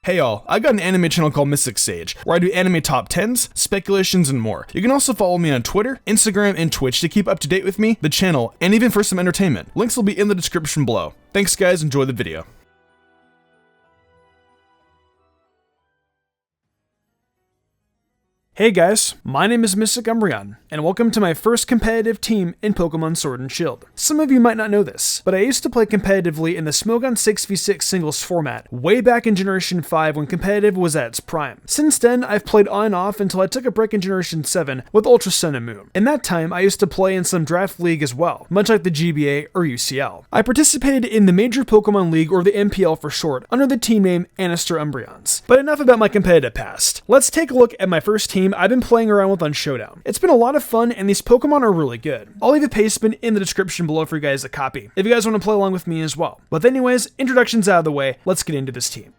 Hey y'all, I got an anime channel called Mystic Sage, where I do anime top 10s, speculations, and more. You can also follow me on Twitter, Instagram, and Twitch to keep up to date with me, the channel, and even for some entertainment. Links will be in the description below. Thanks guys, enjoy the video. Hey guys, my name is MysticUmbreon, and welcome to my first competitive team in Pokemon Sword and Shield. Some of you might not know this, but I used to play competitively in the Smogon 6v6 singles format, way back in Generation 5 when competitive was at its prime. Since then, I've played on and off until I took a break in Generation 7 with Ultra Sun and Moon. In that time, I used to play in some Draft League as well, much like the GBA or UCL. I participated in the Major Pokémon League, or the MPL for short, under the team name Anistar Umbreons. But enough about my competitive past. Let's take a look at my first team I've been playing around with on Showdown. It's been a lot of fun, and these Pokemon are really good. I'll leave a pastebin in the description below for you guys to copy, if you guys want to play along with me as well. But anyways, introductions out of the way, let's get into this team.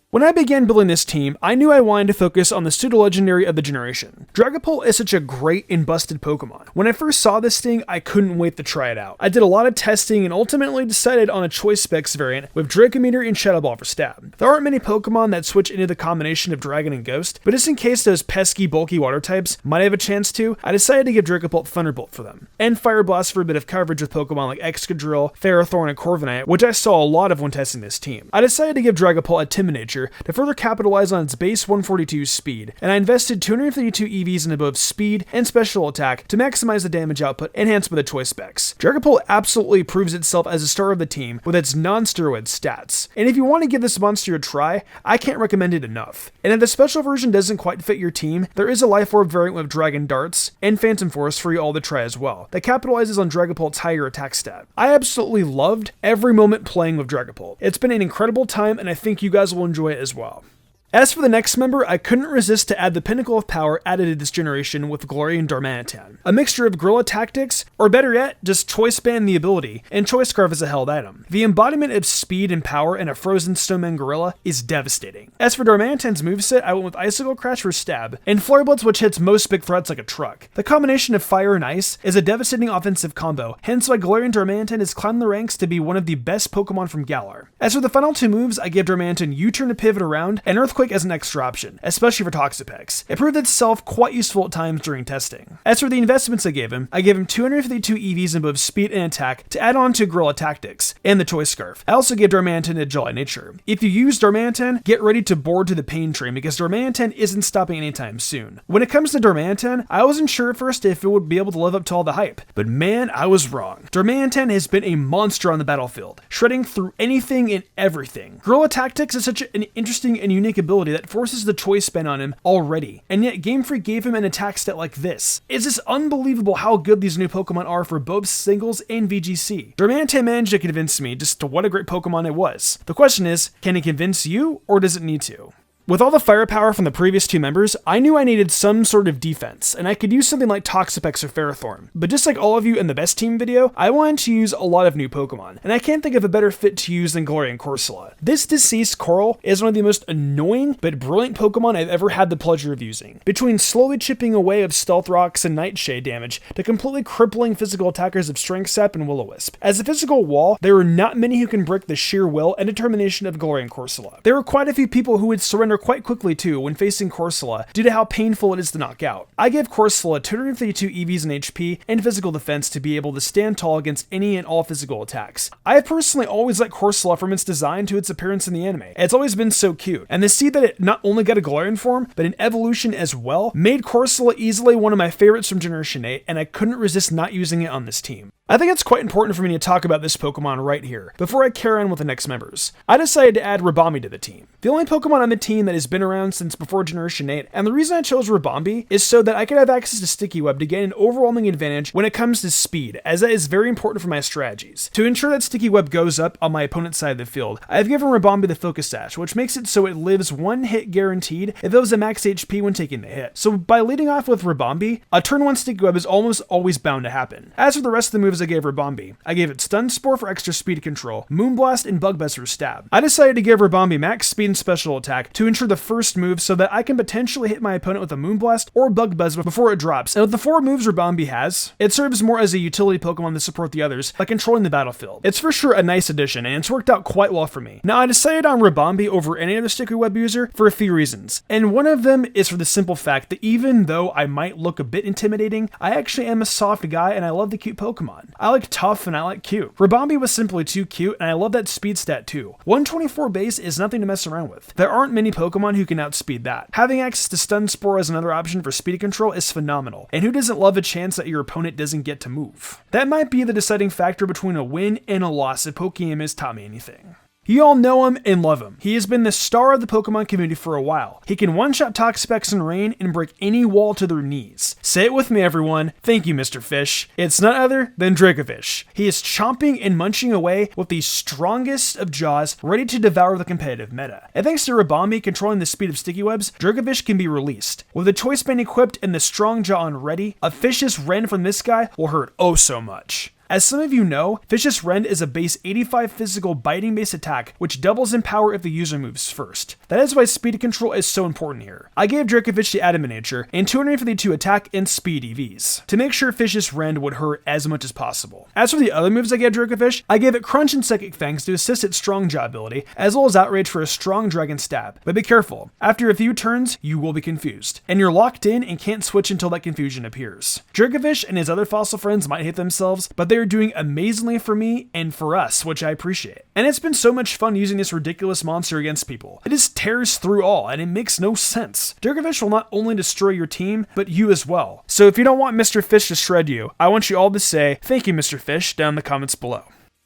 When I began building this team, I knew I wanted to focus on the pseudo-legendary of the generation. Dragapult is such a great and busted Pokemon. When I first saw this thing, I couldn't wait to try it out. I did a lot of testing and ultimately decided on a choice specs variant with Dracometer and Shadow Ball for stab. There aren't many Pokemon that switch into the combination of Dragon and Ghost, but just in case those pesky, bulky water types might have a chance to, I decided to give Dragapult Thunderbolt for them. And Fire Blast for a bit of coverage with Pokemon like Excadrill, Ferrothorn, and Corviknight, which I saw a lot of when testing this team. I decided to give Dragapult a Timid Nature to further capitalize on its base 142 speed, and I invested 252 EVs into both speed and special attack to maximize the damage output enhanced by the choice specs. Dragapult absolutely proves itself as a star of the team with its non-steroid stats, and if you want to give this monster a try, I can't recommend it enough. And if the special version doesn't quite fit your team, there is a Life Orb variant with Dragon Darts and Phantom Force for you all to try as well, that capitalizes on Dragapult's higher attack stat. I absolutely loved every moment playing with Dragapult. It's been an incredible time, and I think you guys will enjoy it as well. As for the next member, I couldn't resist to add the pinnacle of power added to this generation with Galarian Darmanitan. A mixture of Gorilla Tactics, or better yet, just Choice Band the ability, and Choice Scarf is a held item. The embodiment of speed and power in a frozen Snowman Gorilla is devastating. As for Darmanitan's moveset, I went with Icicle Crash for stab, and Flare Blitz, which hits most big threats like a truck. The combination of fire and ice is a devastating offensive combo, hence why Galarian Darmanitan has climbed the ranks to be one of the best Pokemon from Galar. As for the final two moves, I give Darmanitan U-turn to pivot around, and Earthquake as an extra option, especially for Toxapex. It proved itself quite useful at times during testing. As for the investments I gave him 252 EVs in both speed and attack to add on to Gorilla Tactics, and the Choice Scarf. I also gave Darmanitan a July Nature. If you use Darmanitan, get ready to board to the pain train because Darmanitan isn't stopping anytime soon. When it comes to Darmanitan, I wasn't sure at first if it would be able to live up to all the hype, but man, I was wrong. Darmanitan has been a monster on the battlefield, shredding through anything and everything. Gorilla Tactics is such an interesting and unique ability that forces the choice spin on him already, and yet Game Freak gave him an attack stat like this. It's just unbelievable how good these new Pokemon are for both singles and VGC. Darmanitan managed to convince me just to what a great Pokemon it was. The question is, can it convince you, or does it need to? With all the firepower from the previous two members, I knew I needed some sort of defense, and I could use something like Toxapex or Ferrothorn. But just like all of you in the best team video, I wanted to use a lot of new Pokemon, and I can't think of a better fit to use than Galarian Corsola. This deceased Coral is one of the most annoying but brilliant Pokemon I've ever had the pleasure of using. Between slowly chipping away of Stealth Rocks and Nightshade damage to completely crippling physical attackers of Strength Sap and Will-O-Wisp. As a physical wall, there are not many who can break the sheer will and determination of Galarian Corsola. There are quite a few people who would surrender quite quickly too when facing Corsola due to how painful it is to knock out. I gave Corsola 252 EVs in HP and physical defense to be able to stand tall against any and all physical attacks. I have personally always liked Corsola from its design to its appearance in the anime. It's always been so cute, and to see that it not only got a Galarian form, but an evolution as well, made Corsola easily one of my favorites from Generation 8, and I couldn't resist not using it on this team. I think it's quite important for me to talk about this Pokemon right here, before I carry on with the next members. I decided to add Ribombee to the team. The only Pokemon on the team that has been around since before Generation 8, and the reason I chose Ribombee is so that I could have access to Sticky Web to gain an overwhelming advantage when it comes to speed, as that is very important for my strategies. To ensure that Sticky Web goes up on my opponent's side of the field, I have given Ribombee the Focus Sash, which makes it so it lives one hit guaranteed if it was a max HP when taking the hit. So by leading off with Ribombee, a turn 1 Sticky Web is almost always bound to happen. As for the rest of the moves moves I gave Ribombee. I gave it Stun Spore for extra speed control, Moonblast, and Bug Buzz for stab. I decided to give Ribombee max speed and special attack to ensure the first move so that I can potentially hit my opponent with a Moonblast or Bug Buzz before it drops. And with the 4 moves Ribombee has, it serves more as a utility Pokemon to support the others by controlling the battlefield. It's for sure a nice addition, and it's worked out quite well for me. Now, I decided on Ribombee over any other Sticky Web user for a few reasons, and one of them is for the simple fact that even though I might look a bit intimidating, I actually am a soft guy and I love the cute Pokemon. I like tough and I like cute. Ribombee was simply too cute, and I love that speed stat too. 124 base is nothing to mess around with. There aren't many Pokemon who can outspeed that. Having access to Stun Spore as another option for speed control is phenomenal, and who doesn't love a chance that your opponent doesn't get to move? That might be the deciding factor between a win and a loss if Pokemon has taught me anything. You all know him and love him. He has been the star of the Pokemon community for a while. He can one-shot Toxapex and Rain and break any wall to their knees. Say it with me, everyone. Thank you, Mr. Fish. It's none other than Dracovish. He is chomping and munching away with the strongest of jaws, ready to devour the competitive meta. And thanks to Ribombee controlling the speed of Sticky Webs, Dracovish can be released. With the Choice Band equipped and the Strong Jaw on ready, a Vicious Rend from this guy will hurt oh so much. As some of you know, Vicious Rend is a base 85 physical biting base attack, which doubles in power if the user moves first. That is why speed control is so important here. I gave Dracovish the Adamant Nature and 252 attack and speed EVs, to make sure Vicious Rend would hurt as much as possible. As for the other moves I gave Dracovish, I gave it Crunch and Psychic Fangs to assist its Strong Jaw ability, as well as Outrage for a strong Dragon Stab. But be careful, after a few turns, you will be confused, and you're locked in and can't switch until that confusion appears. Dracovish and his other fossil friends might hate themselves, but they're doing amazingly for me and for us, which I appreciate. And it's been so much fun using this ridiculous monster against people. It just tears through all, and it makes no sense. Dracovish will not only destroy your team, but you as well. So if you don't want Mr. Fish to shred you, I want you all to say, thank you, Mr. Fish, down in the comments below.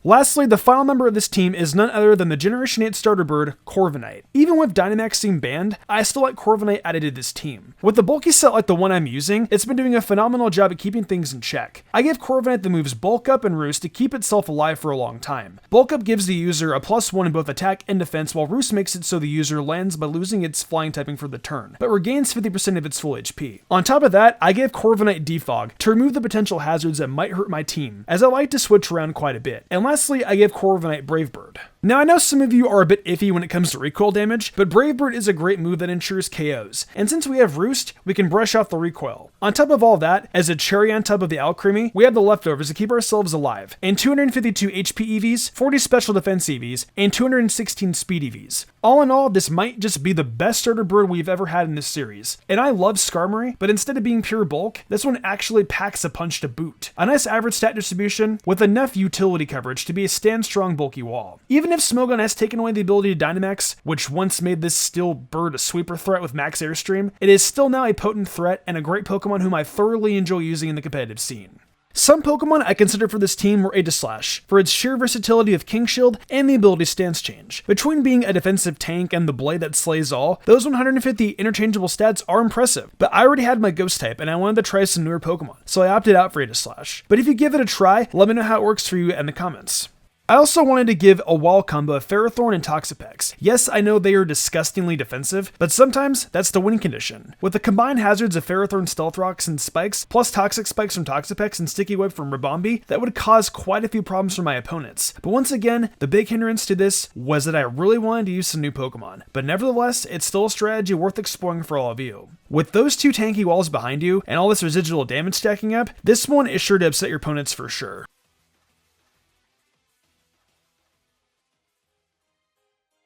Lastly, the final member of this team is none other than the Generation 8 starter bird, Corviknight. Even with Dynamax being banned, I still like Corviknight added to this team. With the bulky set like the one I'm using, it's been doing a phenomenal job at keeping things in check. I give Corviknight the moves Bulk Up and Roost to keep itself alive for a long time. Bulk Up gives the user a +1 in both attack and defense, while Roost makes it so the user lands by losing its flying typing for the turn, but regains 50% of its full HP. On top of that, I give Corviknight Defog to remove the potential hazards that might hurt my team, as I like to switch around quite a bit. And lastly, I give Corviknight Brave Bird. Now, I know some of you are a bit iffy when it comes to recoil damage, but Brave Bird is a great move that ensures KOs, and since we have Roost, we can brush off the recoil. On top of all that, as a cherry on top of the Alchemy, we have the leftovers to keep ourselves alive, and 252 HP EVs, 40 special defense EVs, and 216 speed EVs. All in all, this might just be the best starter bird we've ever had in this series. And I love Skarmory, but instead of being pure bulk, this one actually packs a punch to boot. A nice average stat distribution with enough utility coverage to be a stand-strong bulky wall. Even if Smogon has taken away the ability to Dynamax, which once made this steel bird a sweeper threat with max airstream, it is still now a potent threat and a great Pokemon whom I thoroughly enjoy using in the competitive scene. Some Pokemon I considered for this team were Aegislash, for its sheer versatility of King Shield and the ability Stance Change. Between being a defensive tank and the blade that slays all, those 150 interchangeable stats are impressive, but I already had my Ghost type and I wanted to try some newer Pokemon, so I opted out for Aegislash. But if you give it a try, let me know how it works for you in the comments. I also wanted to give a wall combo of Ferrothorn and Toxapex. Yes, I know they are disgustingly defensive, but sometimes that's the win condition. With the combined hazards of Ferrothorn, Stealth Rocks, and Spikes, plus Toxic Spikes from Toxapex and Sticky Web from Ribombee, that would cause quite a few problems for my opponents. But once again, the big hindrance to this was that I really wanted to use some new Pokemon. But nevertheless, it's still a strategy worth exploring for all of you. With those two tanky walls behind you, and all this residual damage stacking up, this one is sure to upset your opponents for sure.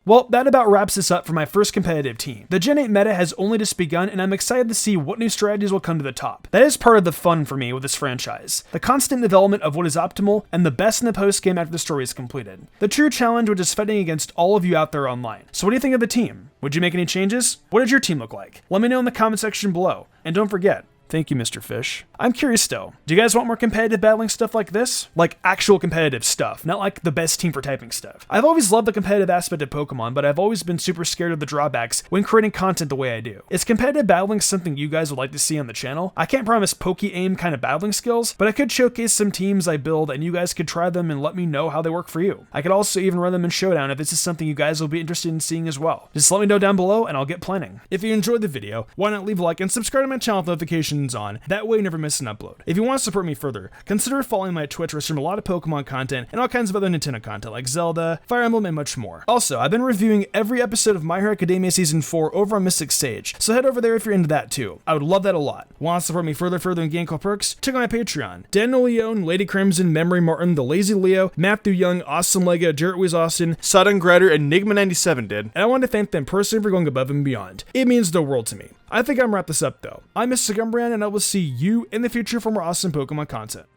Well, that about wraps this up for my first competitive team. The Gen 8 meta has only just begun, and I'm excited to see what new strategies will come to the top. That is part of the fun for me with this franchise. The constant development of what is optimal, and the best in the post-game after the story is completed. The true challenge, which is fighting against all of you out there online. So what do you think of the team? Would you make any changes? What did your team look like? Let me know in the comment section below. And don't forget, thank you, Mr. Fish. I'm curious though, do you guys want more competitive battling stuff like this? Like actual competitive stuff, not like the best team for typing stuff. I've always loved the competitive aspect of Pokemon, but I've always been super scared of the drawbacks when creating content the way I do. Is competitive battling something you guys would like to see on the channel? I can't promise Poke-Aim kind of battling skills, but I could showcase some teams I build and you guys could try them and let me know how they work for you. I could also even run them in Showdown if this is something you guys will be interested in seeing as well. Just let me know down below and I'll get planning. If you enjoyed the video, why not leave a like and subscribe to my channel with notifications notifications on, that way you never miss an upload. If you want to support me further, consider following my Twitch, where I stream a lot of Pokemon content and all kinds of other Nintendo content like Zelda, Fire Emblem, and much more. Also, I've been reviewing every episode of My Hero Academia Season 4 over on Mystic Sage, so head over there if you're into that too. I would love that a lot. Want to support me further in Game Call Perks? Check out my Patreon. Daniel Leone, Lady Crimson, Memory Martin, The Lazy Leo, Matthew Young, Austin Lega, Jarrett Weiss Austin, Sodden Grider, and Enigma97 did. And I want to thank them personally for going above and beyond. It means the world to me. I think I'm gonna wrap this up though. I'm MysticUmbreon, and I will see you in the future for more awesome Pokemon content.